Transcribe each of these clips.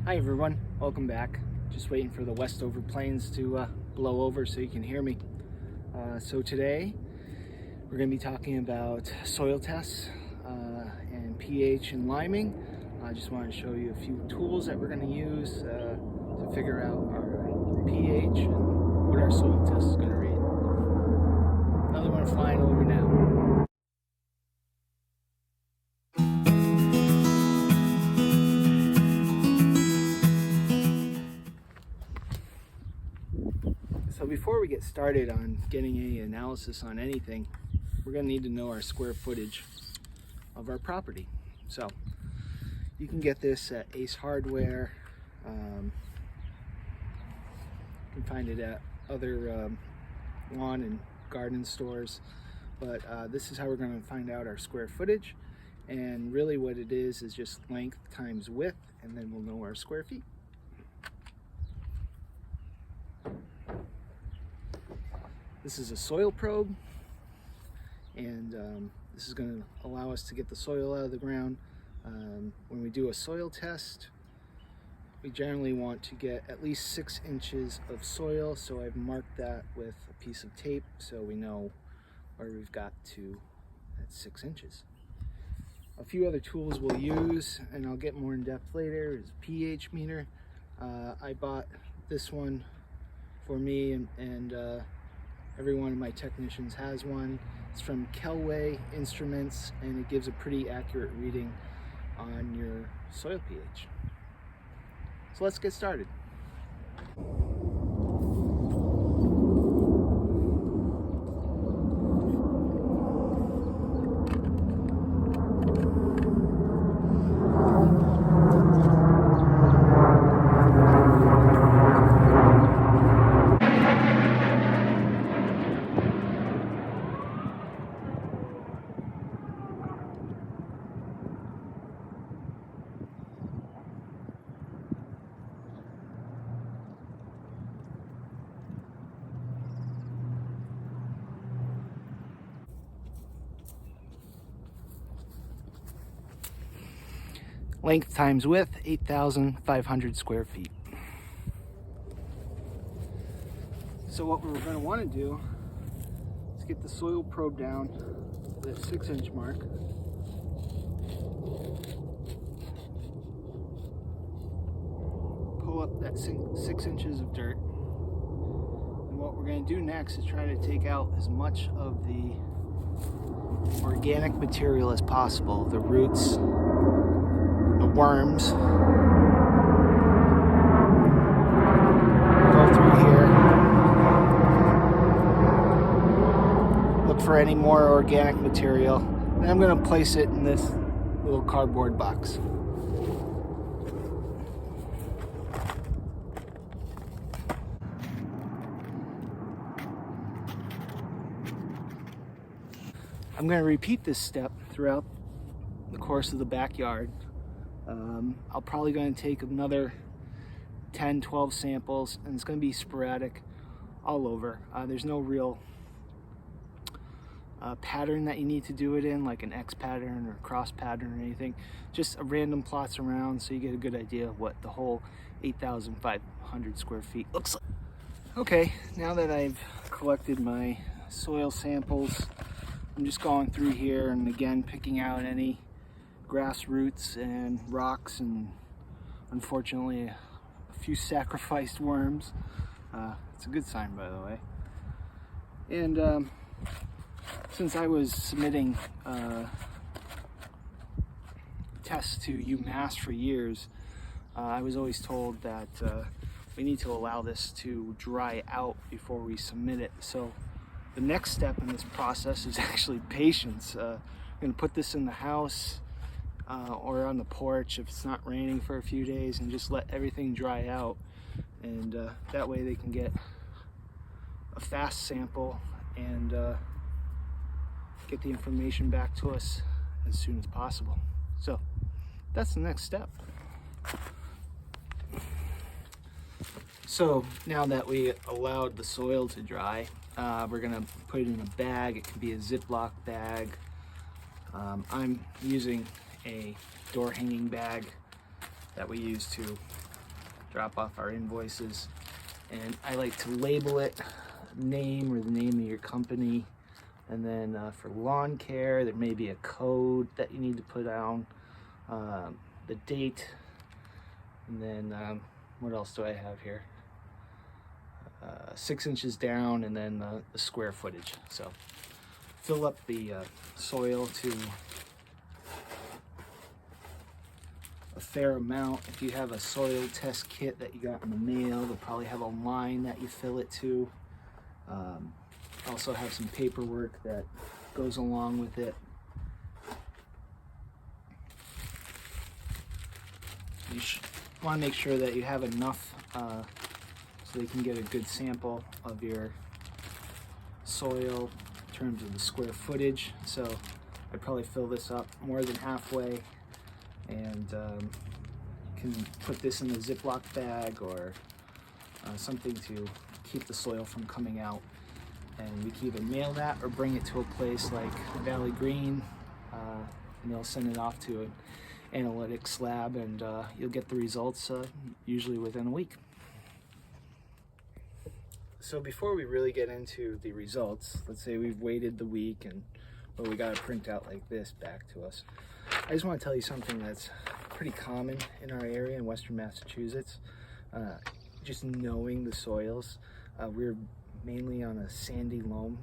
Hi everyone, welcome back. Just waiting for the Westover plains to blow over so you can hear me. So today we're going to be talking about soil tests and pH and liming. I just want to show you a few tools that we're going to use to figure out our pH and what our soil test is going to read. Another one flying over now. So before we get started on getting any analysis on anything, we're going to need to know our square footage of our property. So you can get this at Ace Hardware. You can find it at other lawn and garden stores. But this is how we're going to find out our square footage. And really what it is just length times width, and then we'll know our square feet. This is a soil probe, and this is going to allow us to get the soil out of the ground. When we do a soil test, we generally want to get at least 6 inches of soil, so I've marked that with a piece of tape so we know where we've got to at 6 inches. A few other tools we'll use, and I'll get more in depth later, is pH meter. I bought this one for me, and every one of my technicians has one. It's from Kelway Instruments, and it gives a pretty accurate reading on your soil pH. So let's get started. Length times width, 8,500 square feet. So what we're going to want to do is get the soil probe down to that 6 inch mark. Pull up that 6 inches of dirt. And what we're going to do next is try to take out as much of the organic material as possible, the roots, the worms. Go through here. Look for any more organic material. Then I'm going to place it in this little cardboard box. I'm going to repeat this step throughout the course of the backyard. I'll probably going to take another 10-12 samples, and it's going to be sporadic all over. There's no real pattern that you need to do it in, like an X pattern or cross pattern or anything. Just a random plots around so you get a good idea of what the whole 8,500 square feet looks like. Okay, now that I've collected my soil samples, I'm just going through here and again picking out any grass roots and rocks, and unfortunately a few sacrificed worms. It's a good sign, by the way. And since I was submitting tests to UMass for years, I was always told that we need to allow this to dry out before we submit it. So the next step in this process is actually patience. I'm going to put this in the house or on the porch if it's not raining for a few days, and just let everything dry out, and that way they can get a fast sample and get the information back to us as soon as possible. So that's the next step. So now that we allowed the soil to dry, we're gonna put it in a bag. It can be a Ziploc bag. I'm using a door hanging bag that we use to drop off our invoices. And I like to label it, name or the name of your company. And then for lawn care, there may be a code that you need to put down, the date, and then what else do I have here? 6 inches down, and then the square footage. So fill up the soil to a fair amount. If you have a soil test kit that you got in the mail, they'll probably have a line that you fill it to. Also have some paperwork that goes along with it. You want to make sure that you have enough so you can get a good sample of your soil in terms of the square footage. So I'd probably fill this up more than halfway, and can put this in a Ziploc bag or something to keep the soil from coming out. And we can either mail that or bring it to a place like Valley Green, and they'll send it off to an analytics lab, and you'll get the results usually within a week. So before we really get into the results, let's say we've waited the week and we got a printout like this back to us. I just want to tell you something that's pretty common in our area in Western Massachusetts. Just knowing the soils, we're mainly on a sandy loam,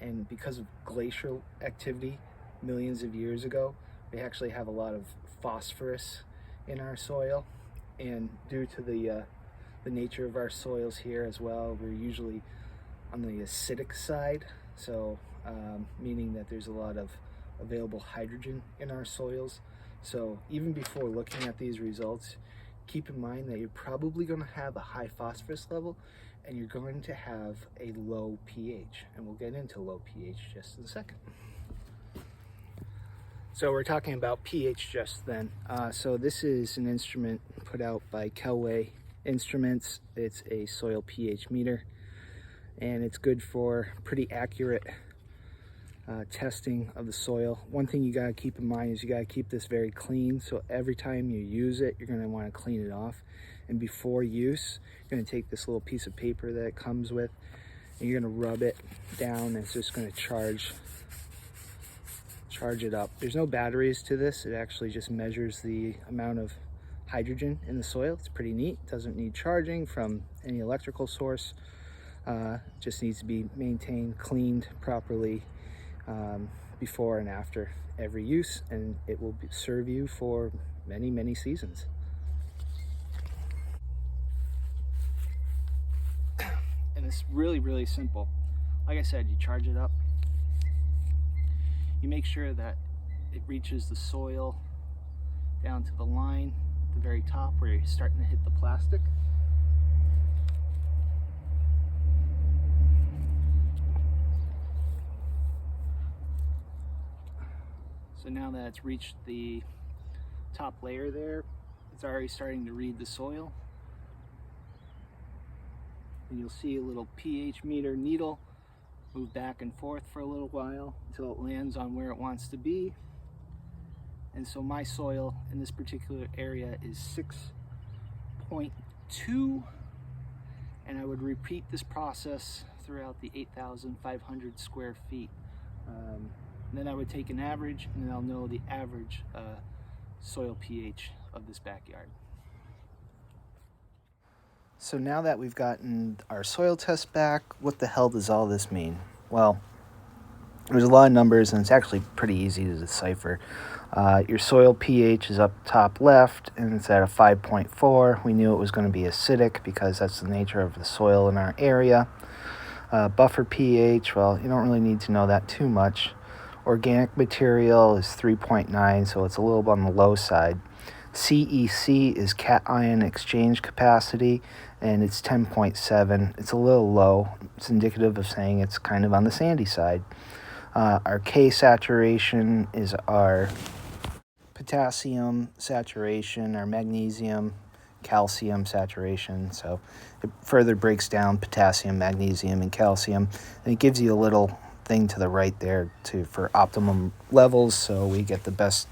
and because of glacial activity millions of years ago, we actually have a lot of phosphorus in our soil, and due to the nature of our soils here as well, we're usually on the acidic side, so meaning that there's a lot of available hydrogen in our soils. So even before looking at these results, keep in mind that you're probably going to have a high phosphorus level, and you're going to have a low pH, and we'll get into low pH just in a second. So we're talking about pH just then. So this is an instrument put out by Kelway Instruments. It's a soil pH meter, and it's good for pretty accurate testing of the soil. One thing you got to keep in mind is you got to keep this very clean. So every time you use it, you're going to want to clean it off. And before use, you're going to take this little piece of paper that it comes with, and you're going to rub it down, and it's just going to charge it up. There's no batteries to this. It actually just measures the amount of hydrogen in the soil. It's pretty neat. It doesn't need charging from any electrical source. Just needs to be maintained, cleaned properly before and after every use, and it will serve you for many, many seasons. And it's really, really simple. Like I said, you charge it up. You make sure that it reaches the soil down to the line at the very top where you're starting to hit the plastic. So now that it's reached the top layer there, it's already starting to read the soil. And you'll see a little pH meter needle move back and forth for a little while until it lands on where it wants to be. And so my soil in this particular area is 6.2, and I would repeat this process throughout the 8,500 square feet. Then I would take an average, and then I'll know the average soil pH of this backyard. So now that we've gotten our soil test back, what the hell does all this mean? Well, there's a lot of numbers, and it's actually pretty easy to decipher. Your soil pH is up top left, and it's at a 5.4. We knew it was going to be acidic because that's the nature of the soil in our area. Buffer pH, well, you don't really need to know that too much. Organic material is 3.9, so it's a little on the low side. CEC is cation exchange capacity, and it's 10.7. It's a little low. It's indicative of saying it's kind of on the sandy side. Our K saturation is our potassium saturation, our magnesium, calcium saturation. So it further breaks down potassium, magnesium, and calcium, and it gives you a little thing to the right there for optimum levels, so we get the best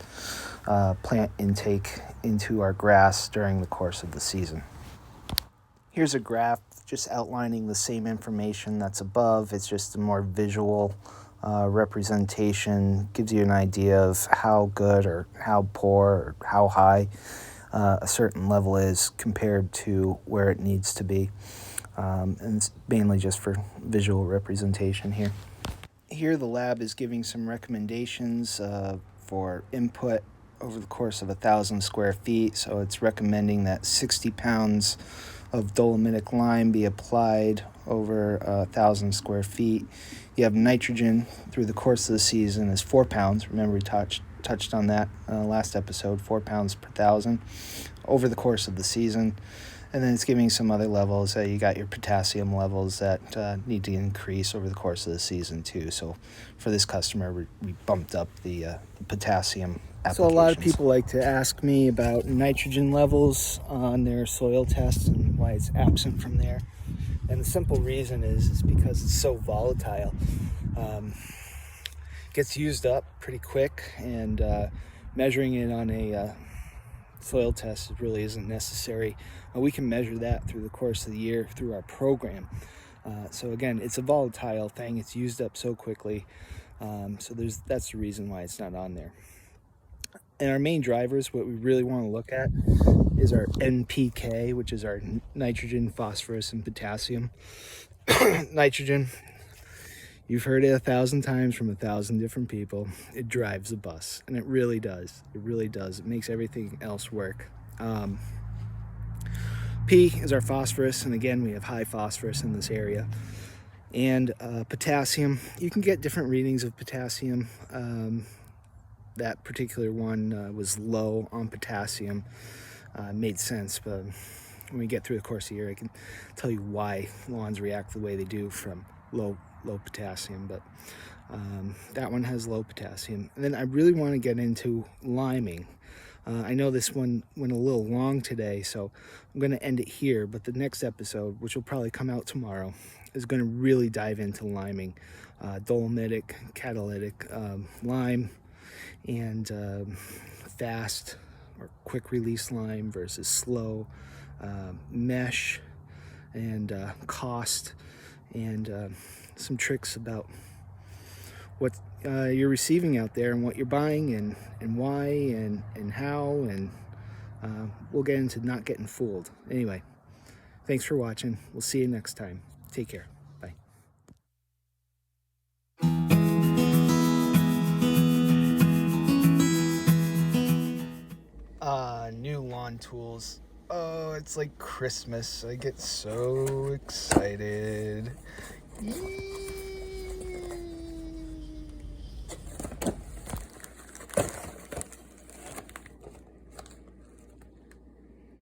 plant intake into our grass during the course of the season. Here's a graph just outlining the same information that's above. It's just a more visual representation, gives you an idea of how good or how poor or how high a certain level is compared to where it needs to be. And it's mainly just for visual representation here. Here the lab is giving some recommendations for input over the course of 1,000 square feet. So it's recommending that 60 pounds of dolomitic lime be applied over 1,000 square feet. You have nitrogen through the course of the season is 4 pounds. Remember we touched on that last episode, 4 pounds per 1,000 over the course of the season. And then it's giving some other levels. You got your potassium levels that need to increase over the course of the season too. So for this customer, we bumped up the potassium applications. So a lot of people like to ask me about nitrogen levels on their soil tests and why it's absent from there. And the simple reason is because it's so volatile. Gets used up pretty quick, and measuring it on a soil test really isn't necessary. We can measure that through the course of the year through our program. So again, it's a volatile thing. It's used up so quickly. So that's the reason why it's not on there. And our main drivers, what we really want to look at is our NPK, which is our nitrogen, phosphorus, and potassium. Nitrogen, you've heard it 1,000 times from 1,000 different people. It drives the bus, and it really does. It really does. It makes everything else work. P is our phosphorus, and again, we have high phosphorus in this area. And potassium, you can get different readings of potassium. That particular one was low on potassium. Made sense, but when we get through the course of the year, I can tell you why lawns react the way they do from low potassium. But that one has low potassium. And then I really want to get into liming. I know this one went a little long today, so I'm going to end it here. But the next episode, which will probably come out tomorrow, is going to really dive into liming. Dolomitic, catalytic lime, and fast or quick release lime versus slow, mesh, and cost, and some tricks about what you're receiving out there and what you're buying and why and how, and we'll get into not getting fooled. Anyway, thanks for watching. We'll see you next time. Take care. Bye. New lawn tools. Oh, it's like Christmas. I get so excited. Yee!